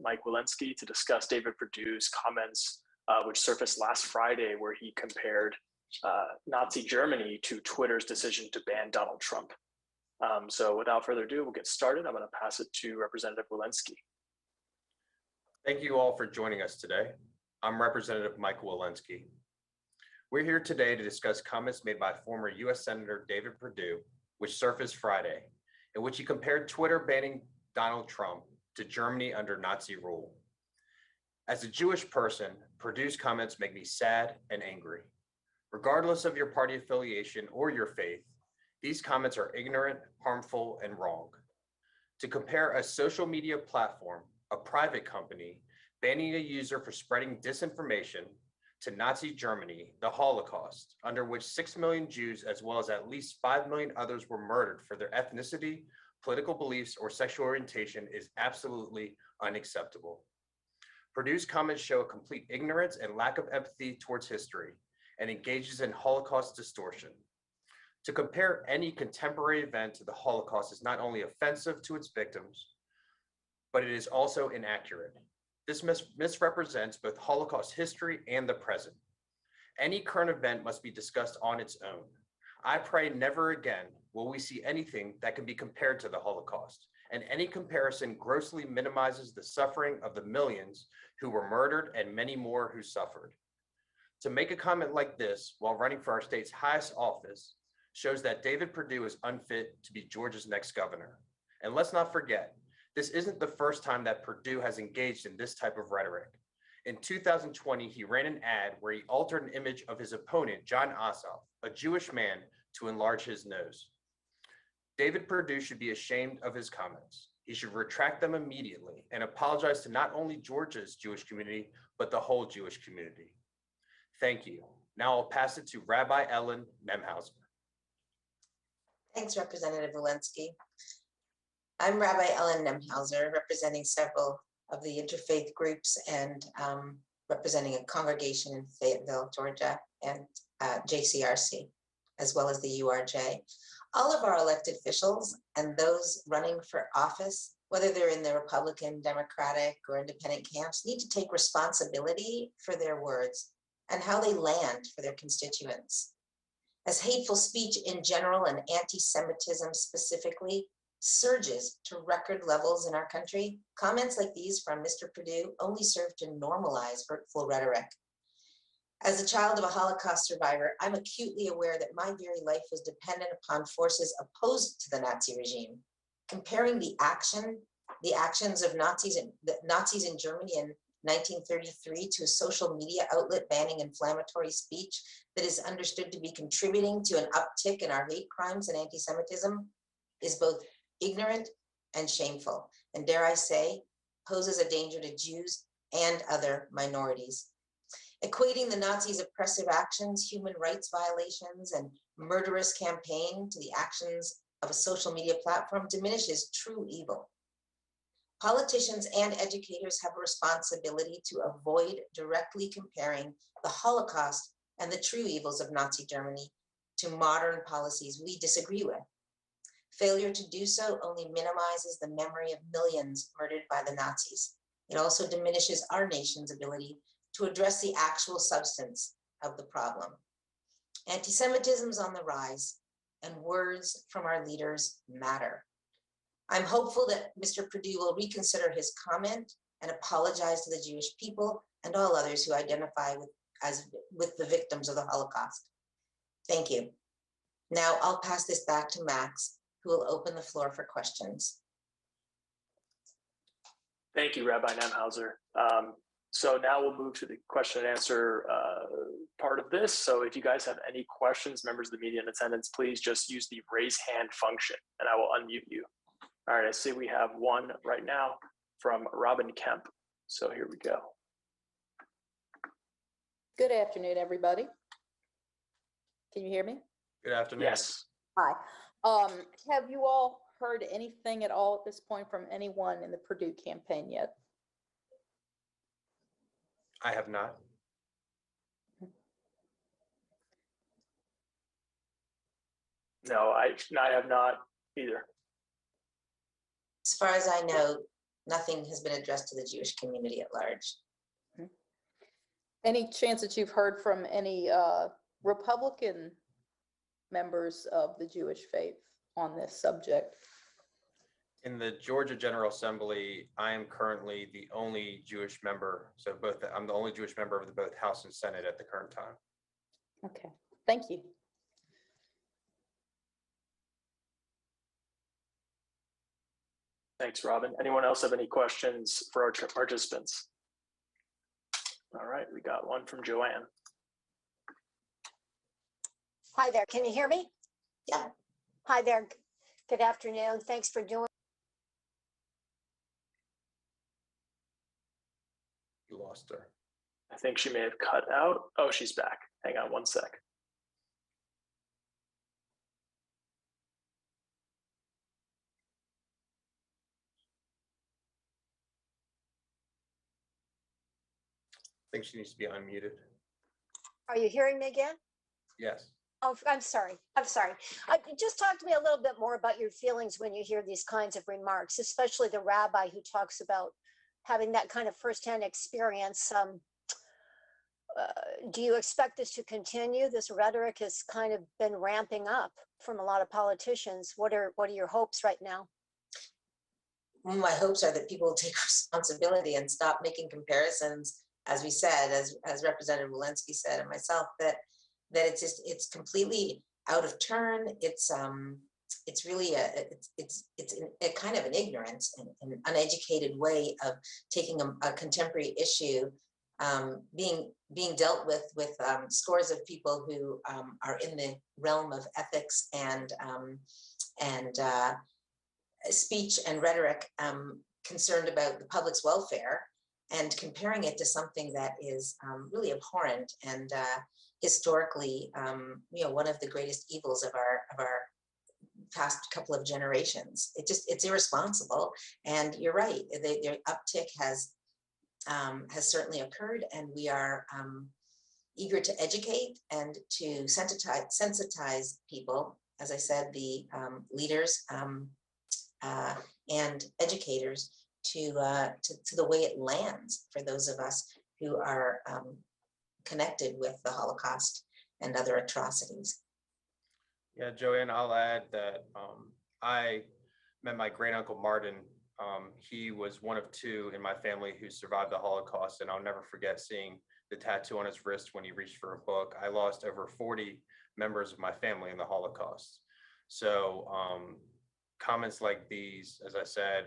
Mike Walensky to discuss David Perdue's comments, which surfaced last Friday, where he compared Nazi Germany to Twitter's decision to ban Donald Trump. So without further ado, we'll get started. I'm going to pass it to Representative Walensky. Thank you all for joining us today. I'm Representative Michael Walensky. We're here today to discuss comments made by former U.S. Senator David Perdue, which surfaced Friday, in which he compared Twitter banning Donald Trump to Germany under Nazi rule. As a Jewish person, Perdue's comments make me sad and angry. Regardless of your party affiliation or your faith, these comments are ignorant, harmful, and wrong. To compare a social media platform, a private company, banning a user for spreading disinformation to Nazi Germany, the Holocaust, under which 6 million Jews as well as at least 5 million others were murdered for their ethnicity, political beliefs, or sexual orientation, is absolutely unacceptable. Perdue's comments show a complete ignorance and lack of empathy towards history and engages in Holocaust distortion. To compare any contemporary event to the Holocaust is not only offensive to its victims, but it is also inaccurate. This misrepresents both Holocaust history and the present. Any current event must be discussed on its own. I pray never again will we see anything that can be compared to the Holocaust, and any comparison grossly minimizes the suffering of the millions who were murdered and many more who suffered. To make a comment like this while running for our state's highest office shows that David Perdue is unfit to be Georgia's next governor. And let's not forget, this isn't the first time that Perdue has engaged in this type of rhetoric. In 2020, he ran an ad where he altered an image of his opponent, Jon Ossoff, a Jewish man, to enlarge his nose. David Perdue should be ashamed of his comments. He should retract them immediately and apologize to not only Georgia's Jewish community, but the whole Jewish community. Thank you. Now I'll pass it to Rabbi Ellen Nemhauser. Thanks, Representative Walensky. I'm Rabbi Ellen Nemhauser, representing several of the interfaith groups and representing a congregation in Fayetteville, Georgia, and JCRC, as well as the URJ. All of our elected officials and those running for office, whether they're in the Republican, Democratic, or independent camps, need to take responsibility for their words and how they land for their constituents. As hateful speech in general and anti-Semitism specifically surges to record levels in our country, comments like these from Mr. Perdue only serve to normalize hurtful rhetoric. As a child of a Holocaust survivor, I'm acutely aware that my very life was dependent upon forces opposed to the Nazi regime. Comparing the actions of Nazis in Germany in 1933 to a social media outlet banning inflammatory speech that is understood to be contributing to an uptick in our hate crimes and anti-Semitism is both ignorant and shameful, and dare I say, poses a danger to Jews and other minorities. Equating the Nazis' oppressive actions, human rights violations, and murderous campaign to the actions of a social media platform diminishes true evil. Politicians and educators have a responsibility to avoid directly comparing the Holocaust and the true evils of Nazi Germany to modern policies we disagree with. Failure to do so only minimizes the memory of millions murdered by the Nazis. It also diminishes our nation's ability to address the actual substance of the problem. Anti-Semitism is on the rise, and words from our leaders matter. I'm hopeful that Mr. Perdue will reconsider his comment and apologize to the Jewish people and all others who identify with the victims of the Holocaust. Thank you. Now I'll pass this back to Max, who will open the floor for questions. Thank you, Rabbi Nemhauser. So now we'll move to the question and answer part of this. So if you guys have any questions, members of the media in attendance, please just use the raise hand function and I will unmute you. All right, I see we have one right now from Robin Kemp. So here we go. Good afternoon, everybody. Can you hear me? Good afternoon. Yes. Hi. Have you all heard anything at all at this point from anyone in the Perdue campaign yet? I have not. No, I have not either. As far as I know, nothing has been addressed to the Jewish community at large. Any chance that you've heard from any Republican members of the Jewish faith on this subject? In the Georgia General Assembly, I am currently the only Jewish member. So I'm the only Jewish member of both House and Senate at the current time. Okay, thank you. Thanks, Robin. Anyone else have any questions for our participants? All right, we got one from Joanne. Hi there, can you hear me? Yeah. Hi there, good afternoon. Thanks for doing. You lost her. I think she may have cut out. Oh, she's back. Hang on one sec. I think she needs to be unmuted. Are you hearing me again? Yes. Oh, I'm sorry. Just talk to me a little bit more about your feelings when you hear these kinds of remarks, especially the rabbi who talks about having that kind of firsthand experience. Do you expect this to continue? This rhetoric has kind of been ramping up from a lot of politicians. What are your hopes right now? My hopes are that people will take responsibility and stop making comparisons, as we said, as Representative Walensky said, and myself, that it's completely out of turn. It's really a kind of an ignorance and an uneducated way of taking a contemporary issue, being dealt with scores of people who are in the realm of ethics and speech and rhetoric, concerned about the public's welfare, and comparing it to something that is really abhorrent and historically, one of the greatest evils of our past couple of generations. It's irresponsible. And you're right, the uptick has certainly occurred, and we are eager to educate and to sensitize people. As I said, the leaders and educators to the way it lands for those of us who are connected with the Holocaust and other atrocities. Yeah, Joanne, I'll add that I met my great uncle Martin. He was one of two in my family who survived the Holocaust, and I'll never forget seeing the tattoo on his wrist when he reached for a book. I lost over 40 members of my family in the Holocaust. So comments like these, as I said,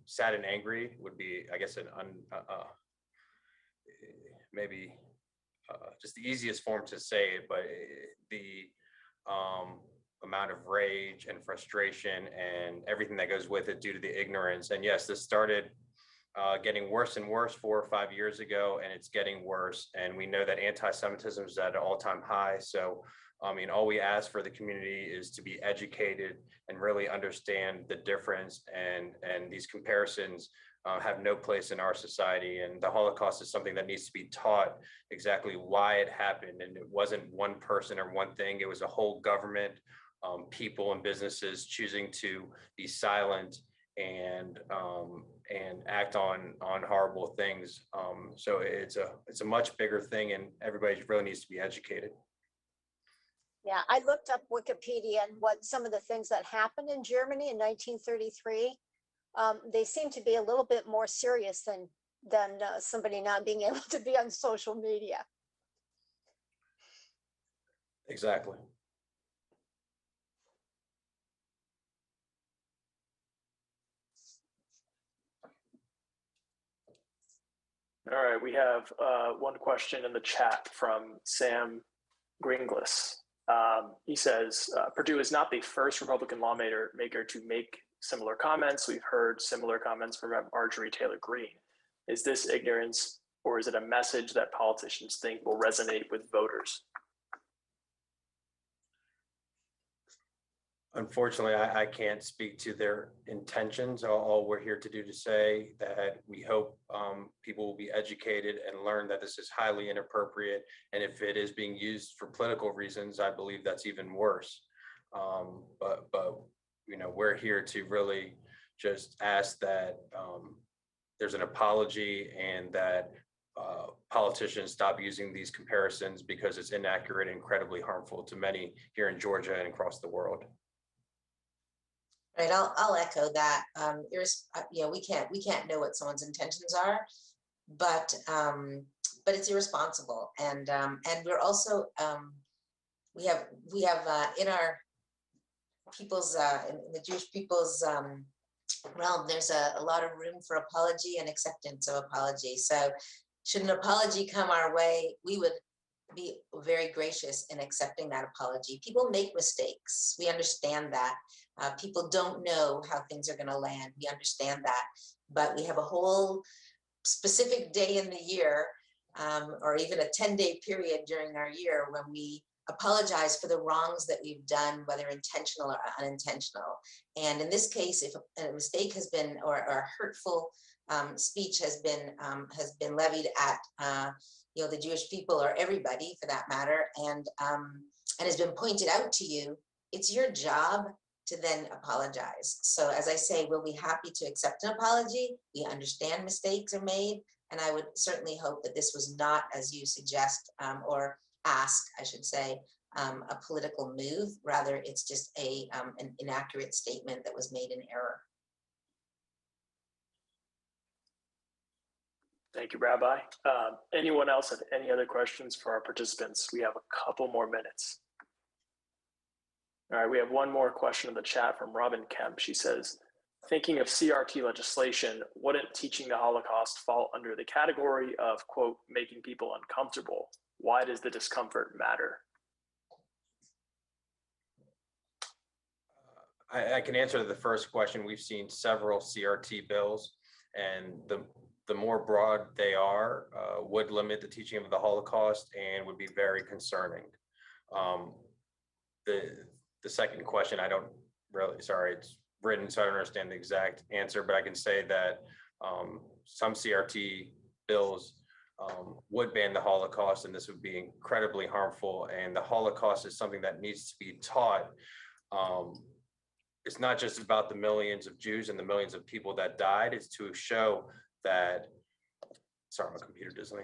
sad and angry would be, I guess, maybe just the easiest form to say it, but the amount of rage and frustration and everything that goes with it due to the ignorance. And yes, this started getting worse and worse 4 or 5 years ago, and it's getting worse. And we know that anti-Semitism is at an all-time high. So, all we ask for the community is to be educated and really understand the difference. And these comparisons have no place in our society. And the Holocaust is something that needs to be taught exactly why it happened. And it wasn't one person or one thing. It was a whole government, people and businesses choosing to be silent and act on horrible things. So it's a much bigger thing, and everybody really needs to be educated. Yeah, I looked up Wikipedia and what some of the things that happened in Germany in 1933. They seem to be a little bit more serious than somebody not being able to be on social media. Exactly. All right, we have one question in the chat from Sam Gringlis. He says, Perdue is not the first Republican lawmaker to make similar comments. We've heard similar comments from Marjorie Taylor Greene. Is this ignorance, or is it a message that politicians think will resonate with voters? Unfortunately, I can't speak to their intentions. All we're here to do to say that we hope people will be educated and learn that this is highly inappropriate. And if it is being used for political reasons, I believe that's even worse. But we're here to really just ask that there's an apology and that politicians stop using these comparisons because it's inaccurate and incredibly harmful to many here in Georgia and across the world. Right, I'll echo that. We can't know what someone's intentions are, but it's irresponsible, and we're also we have in our people's in the Jewish people's realm, there's a lot of room for apology and acceptance of apology. So should an apology come our way, we would be very gracious in accepting that apology. People make mistakes. We understand that. People don't know how things are going to land. We understand that. But we have a whole specific day in the year, or even a 10-day period during our year when we apologize for the wrongs that we've done, whether intentional or unintentional. And in this case, if a mistake has been, or a hurtful speech has been levied at the Jewish people, or everybody for that matter, and has been pointed out to you, it's your job to then apologize. So as I say, we'll be happy to accept an apology. We understand mistakes are made, and I would certainly hope that this was not, as you suggest, or ask, I should say, a political move. Rather, it's just an inaccurate statement that was made in error. Thank you, Rabbi. Anyone else have any other questions for our participants? We have a couple more minutes. All right, we have one more question in the chat from Robin Kemp. She says, thinking of CRT legislation, wouldn't teaching the Holocaust fall under the category of, quote, making people uncomfortable? Why does the discomfort matter? I can answer the first question. We've seen several CRT bills, and the more broad they are, would limit the teaching of the Holocaust and would be very concerning. The second question, I don't really, sorry, it's written, so I don't understand the exact answer, but I can say that some CRT bills would ban the Holocaust, and this would be incredibly harmful. And the Holocaust is something that needs to be taught. It's not just about the millions of Jews and the millions of people that died. It's to show that, sorry, my computer doesn't,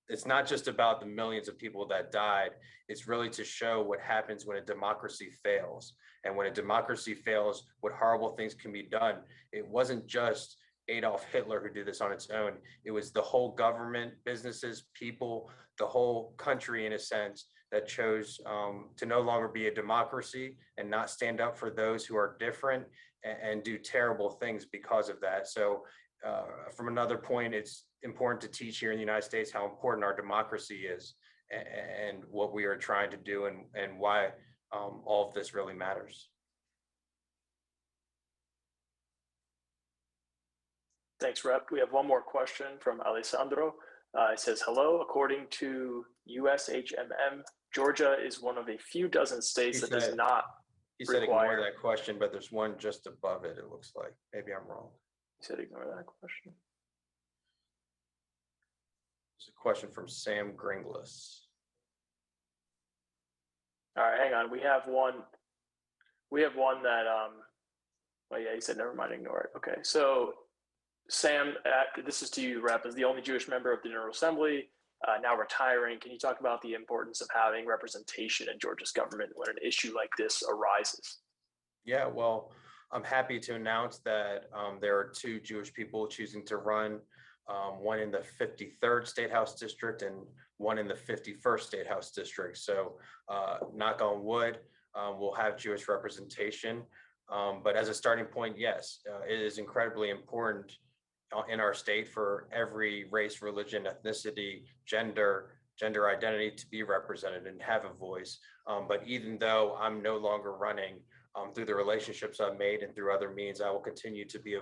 it's not just about the millions of people that died. It's really to show what happens when a democracy fails. And when a democracy fails, what horrible things can be done. It wasn't just Adolf Hitler who did this on its own. It was the whole government, businesses, people, the whole country, in a sense, that chose to no longer be a democracy and not stand up for those who are different and do terrible things because of that. So from another point, it's important to teach here in the United States how important our democracy is and what we are trying to do and why all of this really matters. Thanks, Rep. We have one more question from Alessandro. It says, hello, according to USHMM, Georgia is one of a few dozen states that does not He said ignore that question, but there's one just above it, it looks like. Maybe I'm wrong. He said ignore that question. There's a question from Sam Gringlas. All right, hang on. We have one that, well, yeah, he said, never mind, ignore it. Okay, so Sam, this is to you, Rep, as the only Jewish member of the General Assembly, now retiring. Can you talk about the importance of having representation in Georgia's government when an issue like this arises? Yeah, well, I'm happy to announce that there are two Jewish people choosing to run, one in the 53rd State House District and one in the 51st State House District. So knock on wood, we'll have Jewish representation. But as a starting point, yes, it is incredibly important in our state for every race, religion, ethnicity, gender identity to be represented and have a voice. But even though I'm no longer running, through the relationships I've made and through other means, I will continue to be a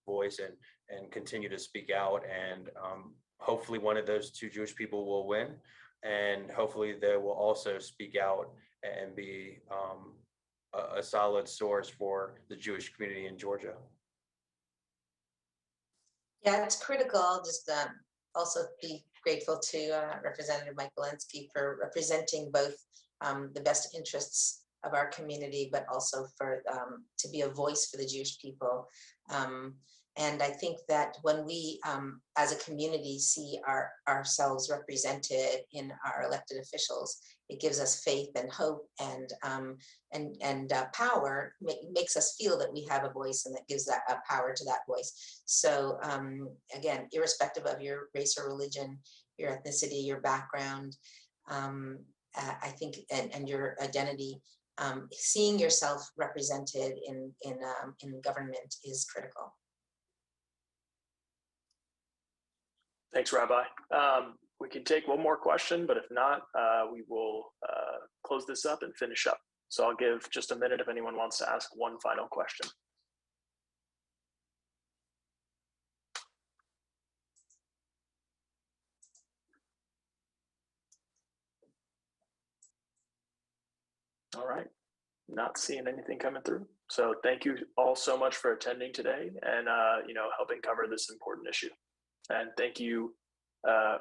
voice and continue to speak out. And hopefully one of those two Jewish people will win. And hopefully they will also speak out and be a solid source for the Jewish community in Georgia. Yeah, it's critical. I'll just also be grateful to Representative Mike Walensky for representing both the best interests of our community, but also for to be a voice for the Jewish people. And I think that when we, as a community, see ourselves represented in our elected officials, it gives us faith and hope and power. Makes us feel that we have a voice, and that gives that a power to that voice. So again, irrespective of your race or religion, your ethnicity, your background, I think, and your identity, seeing yourself represented in government is critical. Thanks, Rabbi. We can take one more question, but if not, we will close this up and finish up. So I'll give just a minute if anyone wants to ask one final question. All right, not seeing anything coming through. So thank you all so much for attending today and helping cover this important issue. And thank you,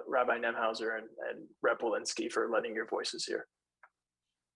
Rabbi Nemhauser and Rep. Walensky, for lending your voices here.